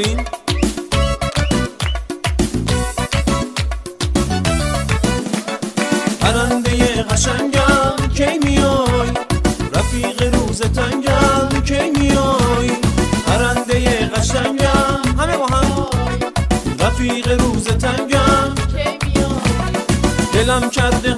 برین. پرنده قشنگم کی میای، رفیق روز تنگم کی میای. پرنده قشنگم همه با هم، رفیق روز تنگم کی میای. دلم کرده